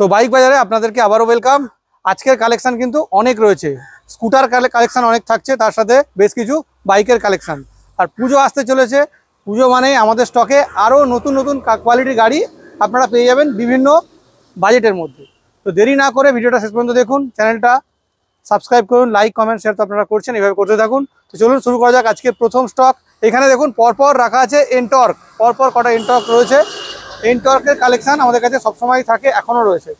তো বাইক বাজারে আপনাদেরকে আবারও ওয়েলকাম। আজকের কালেকশন কিন্তু অনেক রয়েছে, স্কুটার কালেকশন অনেক থাকছে, তার সাথে বেশ কিছু বাইকের কালেকশন। আর পুজো আসতে চলেছে, পুজো মানেই আমাদের স্টকে আরও নতুন নতুন কোয়ালিটির গাড়ি আপনারা পেয়ে যাবেন বিভিন্ন বাজেটের মধ্যে। তো দেরি না করে ভিডিওটা শেষ পর্যন্ত দেখুন, চ্যানেলটা সাবস্ক্রাইব করুন, লাইক কমেন্ট শেয়ার তো আপনারা করছেন, এভাবে করতে থাকুন। তো চলুন শুরু করা যাক আজকে প্রথম স্টক। এখানে দেখুন পরপর রাখা আছে এনটর্ক, পরপর কটা এনটর্ক রয়েছে। এনটর্কের কালেকশন আমাদের কাছে সবসময় থাকে, এখনও রয়েছে।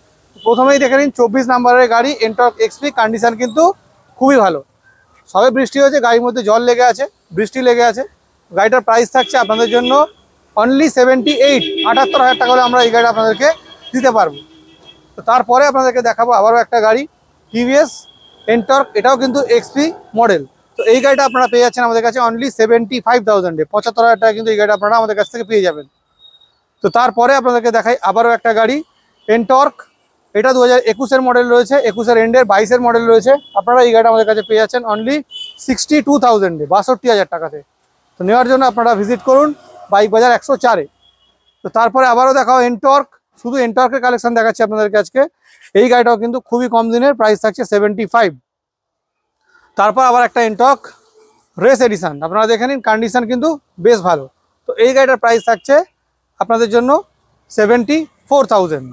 প্রথমেই দেখে নিন 24 নম্বরের গাড়ি এনটর্ক এক্সপি, কন্ডিশন কিন্তু খুবই ভালো। সবে বৃষ্টি হয়েছে, গাড়ির মধ্যে জল লেগে আছে, বৃষ্টি লেগে আছে। গাড়িটার প্রাইস থাকছে আপনাদের জন্য অনলি 78,হাজার টাকা হলে আমরা এই গাড়িটা আপনাদেরকে দিতে পারবো। তো তারপরে আপনাদেরকে দেখাবো আবারও একটা গাড়ি টিভিএস এনটর্ক, এটাও কিন্তু এক্সপি মডেল। তো এই গাড়িটা আপনারা পেয়ে যাচ্ছেন আমাদের কাছে অনলি 75,000-এ, 75,000 টাকা কিন্তু এই গাড়িটা আপনারা আমাদের কাছ থেকে পেয়ে যাবেন। তো তারপরে আপনাদেরকে দেখাই আবারও একটা গাড়ি এনটর্ক, এটা 2021-এর মডেল রয়েছে, 21-এর এন্ডের 22-এর মডেল রয়েছে। আপনারা এই গাড়িটা আমাদের কাছে পেয়ে যাচ্ছেন অনলি 62,000-এ, 62,000 টাকাতে। তো নেওয়ার জন্য আপনারা ভিজিট করুন বাইক বাজার 104-এ। তো তারপরে আবারও দেখাও এনটর্ক, শুধু এনটর্কের কালেকশন দেখাচ্ছি আপনাদেরকে আজকে। এই গাড়িটাও কিন্তু খুবই কম দিনের, প্রাইস থাকছে 75। তারপর আবার একটা এনটর্ক রেস এডিশন, আপনারা দেখে নিন, কন্ডিশন কিন্তু বেশ ভালো। তো এই গাড়িটার প্রাইস থাকছে আপনাদের জন্য 74,000।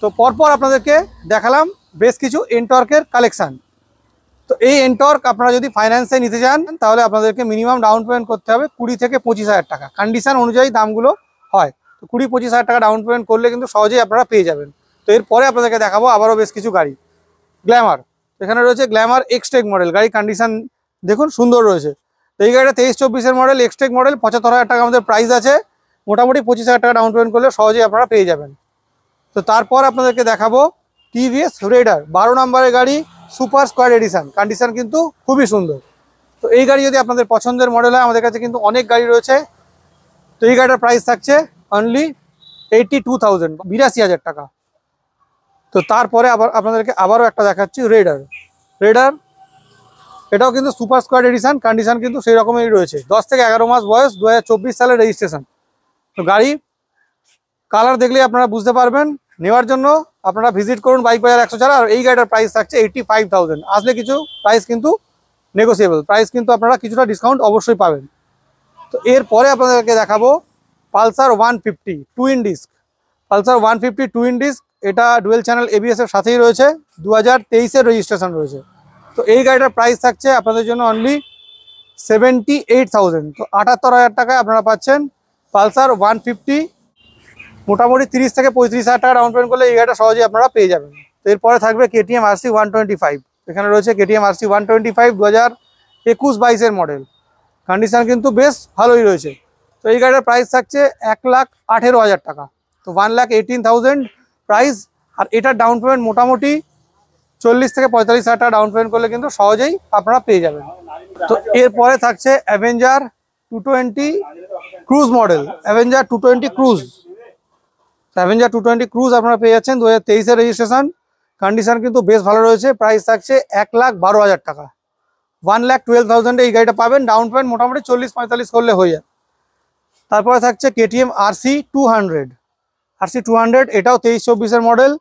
তো পরপর আপনাদেরকে দেখালাম বেশ কিছু এনটর্কের কালেকশান। তো এই এনটর্ক আপনারা যদি ফাইন্যান্সে নিতে চান তাহলে আপনাদেরকে মিনিমাম ডাউন পেমেন্ট করতে হবে 20 থেকে 25,000 টাকা, কন্ডিশন অনুযায়ী দামগুলো হয়। তো 20-25,000 টাকা ডাউন পেমেন্ট করলে কিন্তু সহজেই আপনারা পেয়ে যাবেন। তো এরপরে আপনাদেরকে দেখাবো আবারও বেশ কিছু গাড়ি। গ্ল্যামার, এখানে রয়েছে গ্ল্যামার এক্সটেক মডেল, গাড়ি কন্ডিশন দেখুন সুন্দর রয়েছে। তো এই গাড়িটা 23-24-এর মডেল, এক্সটেক মডেল, 75,000 টাকা আমাদের প্রাইস আছে। মোটামুটি 25,000 টাকা ডাউন পেমেন্ট করলে সহজেই আপনারা পেয়ে যাবেন। তো তারপর আপনাদেরকে দেখাবো টিভিএস রেডার, 12 নম্বরের গাড়ি, সুপার স্কোয়াড এডিশন, কন্ডিশন কিন্তু খুবই সুন্দর। তো এই গাড়ি যদি আপনাদের পছন্দের মডেল হয়, আমাদের কাছে কিন্তু অনেক গাড়ি রয়েছে। তো এই গাড়িটার প্রাইস থাকছে অনলি 82,000, 82,000 টাকা। তো তারপরে আপনাদেরকে আবারও একটা দেখাচ্ছি রেডার, এটাও কিন্তু সুপার স্কোয়াড এডিশন, কন্ডিশন কিন্তু সেই রকমই রয়েছে। 10 থেকে 11 মাস বয়স, 2024 সালের রেজিস্ট্রেশন। তো গাড়ি কালার দেখলেই আপনারা বুঝতে পারবেন। নেওয়ার জন্য আপনারা ভিজিট করুন বাইক বাজার 104। আর এই গাড়িটার প্রাইস থাকছে 85,000। আসলে কিছু প্রাইস কিন্তু নেগোসিয়েবল, প্রাইস কিন্তু আপনারা কিছুটা ডিসকাউন্ট অবশ্যই পাবেন। তো এরপরে আপনাদেরকে দেখাবো Pulsar 150 twin disk, Pulsar 150 twin disk, এটা ডুয়েল চ্যানেল ABS এর সাথেই রয়েছে, 2023-এর রেজিস্ট্রেশন রয়েছে। তো এই গাড়িটার প্রাইস থাকছে আপনাদের জন্য অনলি 78,000। তো 78,000 টাকায় আপনারা পাচ্ছেন পালসার 150। মোটামুটি 30 থেকে 35,000 টাকা ডাউন পেমেন্ট করলে এই গাড়িটা সহজেই আপনারা পেয়ে যাবেন। তো এরপরে থাকবে KTM RC 125, এখানে রয়েছে KTM RC 125, 2021-22-এর মডেল, কন্ডিশন কিন্তু বেশ ভালোই রয়েছে। তো এই গাড়িটার প্রাইস থাকছে 1,18,000 টাকা, তো 1,18,000 প্রাইস। আর এটার ডাউন পেমেন্ট মোটামুটি 40 থেকে 45,000 টাকা ডাউন পেমেন্ট করলে কিন্তু সহজেই আপনারা পেয়ে যাবেন। তো এরপরে থাকছে Avenger 220 Cruise model, Avenger 220 Cruise, Avenger 220 Cruise আপনারা পেয়ে যাচ্ছেন, 2023-এর রেজিস্ট্রেশন, কন্ডিশন কিন্তু বেশ ভালো রয়েছে। প্রাইস থাকছে 1,12,000 টাকা, 1,12,000 এই গাড়িটা পাবেন। ডাউন পেমেন্ট মোটামুটি 40-45 করলে হয়ে যায়। তারপরে থাকছে KTM RC 200, এটাও 23-24-এর মডেল,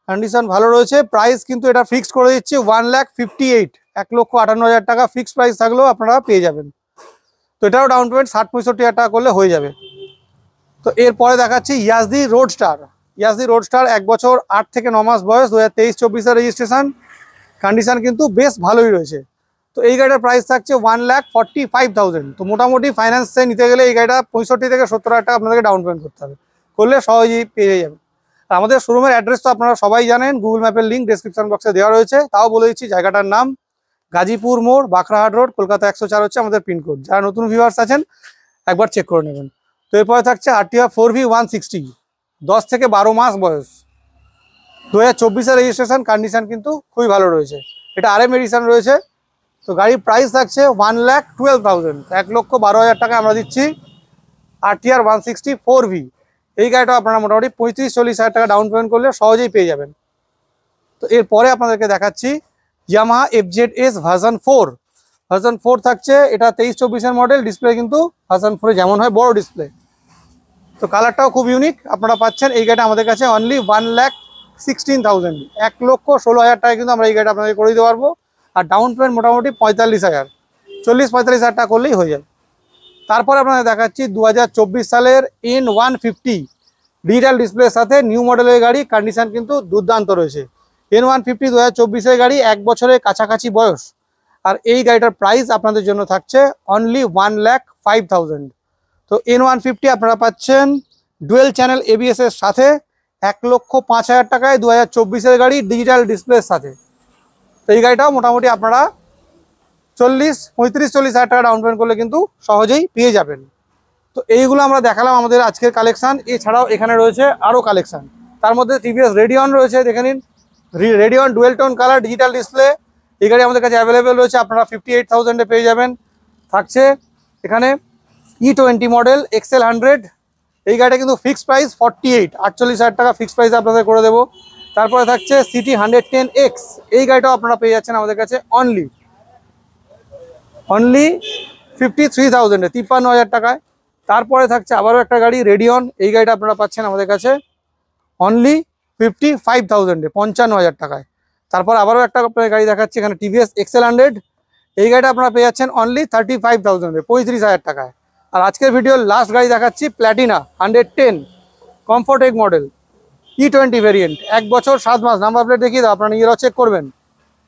কন্ডিশন ভালো রয়েছে। প্রাইস কিন্তু এটা ফিক্সড করে দিচ্ছে 1,58,000, 1,58,000 টাকা ফিক্সড প্রাইস থাকলেও আপনারা পেয়ে যাবেন। তো এটাও ডাউন পেমেন্ট 60-65,000 টাকা করলে হয়ে যাবে। তো এরপরে দেখাচ্ছি ইয়াজদি রোডস্টার, 1 বছর 8 থেকে 9 মাস বয়স, 2023-24-এর রেজিস্ট্রেশন, কন্ডিশন কিন্তু বেশ ভালোই রয়েছে। তো এই গাড়িটার প্রাইস থাকছে 1,45,000। তো মোটামুটি ফাইন্যান্সে নিতে গেলে এই গাড়িটা 65 থেকে 70,000 টাকা আপনাদেরকে ডাউন পেমেন্ট করতে হবে, করলে সহজেই পেয়ে যাবেন। আর আমাদের শোরুমের অ্যাড্রেস তো আপনারা সবাই জানেন, গুগল ম্যাপের লিঙ্ক ডেসক্রিপশন বক্সে দেওয়া রয়েছে। তাও বলে দিচ্ছি, জায়গাটার নাম গাজীপুর মোড়, বাখরাহাট রোড, কলকাতা 104 হচ্ছে আমাদের পিনকোড। যারা নতুন ভিউয়ার্স আছেন একবার চেক করে নেবেন। তো এরপরে থাকছে RTR 4V 160, 10 থেকে 12 মাস বয়স, 2024-এর রেজিস্ট্রেশন, কন্ডিশন কিন্তু খুবই ভালো রয়েছে। এটা RM এডিশন রয়েছে। তো গাড়ির প্রাইস থাকছে 1,12,000, 1,12,000 টাকা আমরা দিচ্ছি RTR 160 4V। এই গাড়িটা আপনারা মোটামুটি 35-40,000 টাকা ডাউন পেমেন্ট করলে সহজেই পেয়ে যাবেন। তো এরপরে আপনাদেরকে দেখাচ্ছি ইয়ামাহা FZS ভার্সন 4 থাকছে, এটা 23-24-এর মডেল, ডিসপ্লে কিন্তু ভার্সন 4-এ যেমন হয় বড় ডিসপ্লে। তো কালারটাও খুব ইউনিক আপনারা পাচ্ছেন। এই গাড়িটা আমাদের কাছে অনলি 16,000, 1,16,000 টাকা কিন্তু আমরা এই গাড়িটা আপনাদের করে দিতে পারবো। আর ডাউন পেমেন্ট মোটামুটি 45,000, 40-45,000 টাকা করলেই হয়ে যায়। তারপরে আপনাদের দেখাচ্ছি 2024 সালের N150 ডিজিটাল ডিসপ্লের সাথে নিউ মডেলের গাড়ি, কন্ডিশন কিন্তু দুর্দান্ত রয়েছে। N150 2024-এর গাড়ি, 1 বছরের কাছাকাছি বয়স। আর এই গাড়িটার প্রাইস আপনাদের জন্য থাকছে অনলি 1,05,000। তো N150 আপনারা পাচ্ছেন ডুয়েল চ্যানেল ABS এর সাথে 1,05,000 টাকায় 2024-এর গাড়ি ডিজিটাল ডিসপ্লের সাথে। তো এই গাড়িটাও মোটামুটি আপনারা 35-40,000 টাকা ডাউন পেমেন্ট করলে কিন্তু সহজেই পেয়ে যাবেন। তো এইগুলো আমরা দেখালাম আমাদের আজকের কালেকশান। এছাড়াও এখানে রয়েছে আরও কালেকশান, তার মধ্যে TVS রেডিয়ন রয়েছে, দেখে নিন। Radeon dual tone colour digital display, এই গাড়ি আমাদের কাছে অ্যাভেলেবেল রয়েছে, আপনারা 58,000-এ পেয়ে যাবেন। থাকছে এখানে E20 মডেল XL 100, এই গাড়িটা কিন্তু ফিক্সড প্রাইস 48,000 টাকা ফিক্সড প্রাইস আপনাদের করে দেবো। তারপরে থাকছে সিটি 110X, এই গাড়িটাও আপনারা পেয়ে যাচ্ছেন আমাদের কাছে অনলি 53,000-এ, 53,000 টাকায়। তারপরে থাকছে আবারও একটা গাড়ি রেডিয়ন, এই গাড়িটা আপনারা পাচ্ছেন আমাদের কাছে অনলি 55,000-এ, 55,000 টাকায়। তারপর আবারও একটা আপনার গাড়ি দেখাচ্ছি এখানে TVS XL 100, এই গাড়িটা আপনারা পেয়ে যাচ্ছেন অনলি 35,000-এ, 35,000 টাকায়। আর আজকের ভিডিওর লাস্ট গাড়ি দেখাচ্ছি প্ল্যাটিনা 110 কমফোর্ট এক মডেল E20 ভেরিয়েন্ট, 1 বছর 7 মাস, নাম্বার প্লেট দেখিয়ে দাও, আপনারা নিজেরাও চেক করবেন।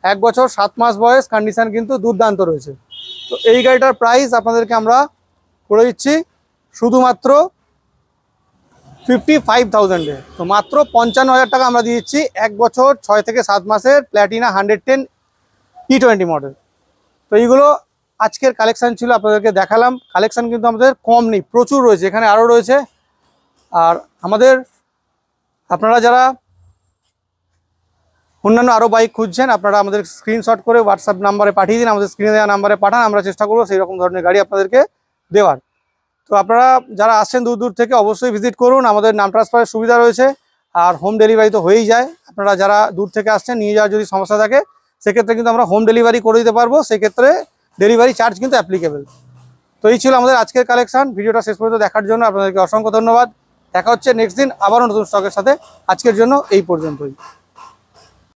1 বছর 7 মাস বয়স, কন্ডিশন কিন্তু দুর্দান্ত রয়েছে। তো এই গাড়িটার প্রাইস আপনাদেরকে আমরা করে দিচ্ছি শুধুমাত্র 55,000-এ। তো মাত্র 55,000 টাকা আমরা দিচ্ছি 1 বছর 6 থেকে 7 মাসের প্ল্যাটিনা 110 E20 মডেল। তো এইগুলো আজকের কালেকশান ছিল, আপনাদেরকে দেখালাম। কালেকশান কিন্তু আমাদের কম নেই, প্রচুর রয়েছে, এখানে আরও রয়েছে। আর আমাদের আপনারা যারা অন্যান্য আরও বাইক খুঁজছেন, আপনারা আমাদের স্ক্রিনশট করে হোয়াটসঅ্যাপ নাম্বারে পাঠিয়ে দিন, আমাদের স্ক্রিনে দেওয়া নাম্বারে পাঠান, আমরা চেষ্টা করবো সেই রকম ধরনের গাড়ি আপনাদেরকে দেওয়ার। তো আপনারা যারা আসছেন দূর দূর থেকে অবশ্যই ভিজিট করুন, আমাদের নাম ট্রান্সফারের সুবিধা রয়েছে, আর হোম ডেলিভারি তো হয়েই যায়। আপনারা যারা দূর থেকে আসছেন, নিয়ে যাওয়ার যদি সমস্যা থাকে সেক্ষেত্রে কিন্তু আমরা হোম ডেলিভারি করে দিতে পারবো, সেক্ষেত্রে ডেলিভারি চার্জ কিন্তু অ্যাপ্লিকেবল। তো এই ছিল আমাদের আজকের কালেকশন। ভিডিওটা শেষ পর্যন্ত দেখার জন্য আপনাদেরকে অসংখ্য ধন্যবাদ। দেখা হচ্ছে নেক্সট দিন আবারও নতুন স্টকের সাথে। আজকের জন্য এই পর্যন্তই।